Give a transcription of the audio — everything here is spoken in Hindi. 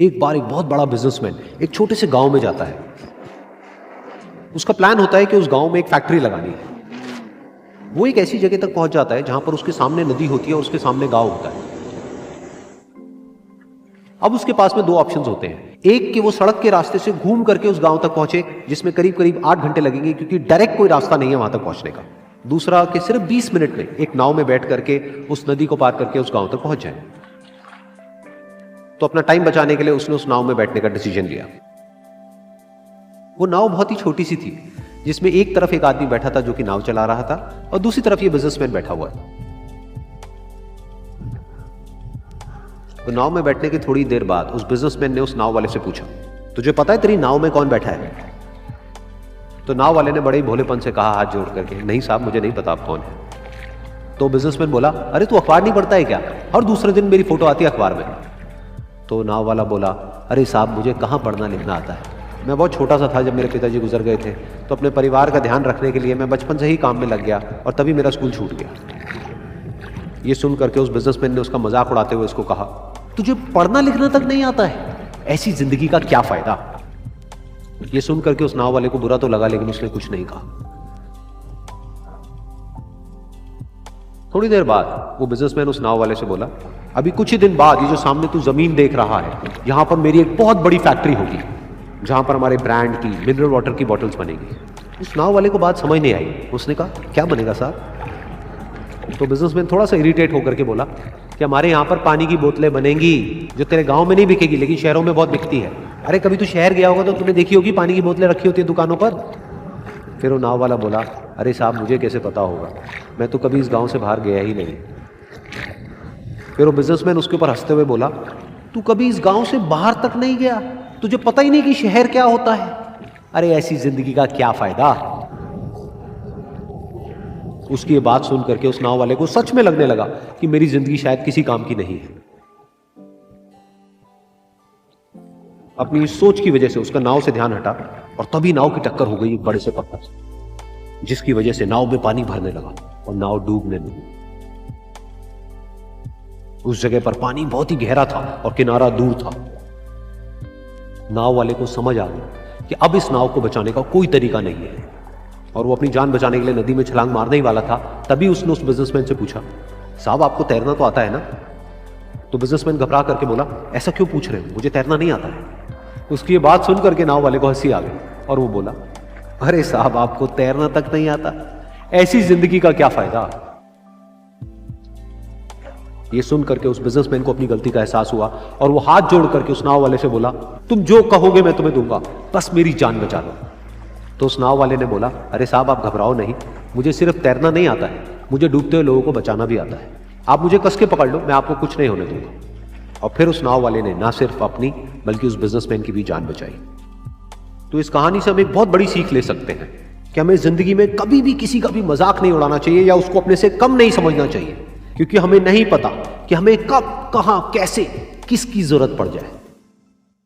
एक बार एक बहुत बड़ा बिजनेसमैन एक छोटे से गांव में जाता है। उसका प्लान होता है कि उस गांव में एक फैक्ट्री लगानी है। वो एक ऐसी जगह तक पहुंच जाता है जहां पर उसके सामने नदी होती है और उसके सामने गांव होता है। अब उसके पास में दो ऑप्शंस होते हैं, एक कि वो सड़क के रास्ते से घूम करके उस गांव तक पहुंचे जिसमें करीब करीब 8 घंटे लगेंगे क्योंकि डायरेक्ट कोई रास्ता नहीं है वहां तक पहुंचने का। दूसरा कि सिर्फ 20 मिनट में एक नाव में बैठ करके उस नदी को पार करके उस गांव तक पहुंच जाए। तो अपना टाइम बचाने के लिए उसने उस नाव में बैठने का डिसीजन लिया। वो नाव बहुत ही छोटी सी थी जिसमें एक तरफ एक आदमी बैठा था जो कि नाव चला रहा था और दूसरी तरफ ये बिजनेसमैन बैठा हुआ है। तो नाव में बैठने की थोड़ी देर बाद उस बिजनेसमैन ने उस नाव वाले से पूछा, तुझे पता है तेरी नाव में कौन बैठा है? तो नाव वाले ने बड़े ही भोलेपन से कहा हाथ जोड़ करके, नहीं साहब मुझे नहीं पता आप कौन है। तो बिजनेसमैन बोला, अरे तू अखबार नहीं पढ़ता है क्या? हर दूसरे दिन मेरी फोटो आती है अखबार में। तो नाव वाला बोला, अरे साहब मुझे कहाँ पढ़ना लिखना आता है, मैं बहुत छोटा सा था जब मेरे पिताजी गुजर गए थे, तो अपने परिवार का ध्यान रखने के लिए मैं बचपन से ही काम में लग गया और तभी मेरा स्कूल छूट गया। ये सुन करके उस बिजनेसमैन ने उसका मजाक उड़ाते हुए उसको कहा, तुझे पढ़ना लिखना तक नहीं आता है, ऐसी जिंदगी का क्या फायदा? ये सुन करके उस नाव वाले को बुरा तो लगा लेकिन उसने कुछ नहीं कहा। थोड़ी देर बाद वो बिजनेसमैन उस नाव वाले से बोला, अभी कुछ ही दिन बाद ये जो सामने तू जमीन देख रहा है यहां पर मेरी एक बहुत बड़ी फैक्ट्री होगी जहां पर हमारे ब्रांड की मिनरल वाटर की बॉटल्स बनेगी। उस नाव वाले को बात समझ नहीं आई। उसने कहा, क्या बनेगा साहब? तो बिजनेसमैन थोड़ा सा इरिटेट होकर के बोला कि हमारे यहाँ पर पानी की बोतलें बनेंगी जो तेरे गांव में नहीं बिकेगी लेकिन शहरों में बहुत बिकती है। अरे कभी तू शहर गया होगा तो तूने देखी होगी पानी की बोतलें रखी होती है दुकानों पर। फिर वो नाव वाला बोला, अरे साहब मुझे कैसे पता होगा, मैं तो कभी इस गांव से बाहर गया ही नहीं। फिर वो बिजनेसमैन उसके ऊपर हंसते हुए बोला, तू कभी इस गांव से बाहर तक नहीं गया, तुझे पता ही नहीं कि शहर क्या होता है? अरे ऐसी जिंदगी का क्या फायदा? उसकी ये बात सुन करके उस नाव वाले को सच में लगने लगा कि मेरी जिंदगी शायद किसी काम की नहीं है। अपनी इस सोच की वजह से उसका नाव से ध्यान हटा और तभी नाव की टक्कर हो गई एक बड़े से पत्थर से, जिसकी वजह से नाव में पानी भरने लगा और नाव डूबने लगी। उस जगह पर पानी बहुत ही गहरा था और किनारा दूर था। नाव वाले को समझ आ गया कि अब इस नाव को बचाने का कोई तरीका नहीं है और वो अपनी जान बचाने के लिए नदी में छलांग मारने ही वाला था। तभी उसने उस बिजनेसमैन से पूछा, साहब आपको तैरना तो आता है ना? तो बिजनेसमैन घबरा करके बोला, ऐसा क्यों पूछ रहे हो, मुझे तैरना नहीं आता है। उसकी ये बात सुन करके नाव वाले को हंसी आ गई और वो बोला, अरे साहब आपको तैरना तक नहीं आता, ऐसी जिंदगी का क्या फायदा? ये सुन करके उस बिजनेसमैन को अपनी गलती का एहसास हुआ और वो हाथ जोड़ करके उस नाव वाले से बोला, तुम जो कहोगे मैं तुम्हें दूंगा, बस मेरी जान बचा लो। तो उस नाव वाले ने बोला, अरे साहब आप घबराओ नहीं, मुझे सिर्फ तैरना नहीं आता है, मुझे डूबते हुए लोगों को बचाना भी आता है, आप मुझे कस के पकड़ लो, मैं आपको कुछ नहीं होने दूंगा। और फिर उस नाव वाले ने ना सिर्फ अपनी बल्कि उस बिजनेसमैन की भी जान बचाई। तो इस कहानी से हम एक बहुत बड़ी सीख ले सकते हैं कि हमें जिंदगी में कभी भी किसी का भी मजाक नहीं उड़ाना चाहिए या उसको अपने से कम नहीं समझना चाहिए, क्योंकि हमें नहीं पता कि हमें कब कहां कैसे किसकी जरूरत पड़ जाए।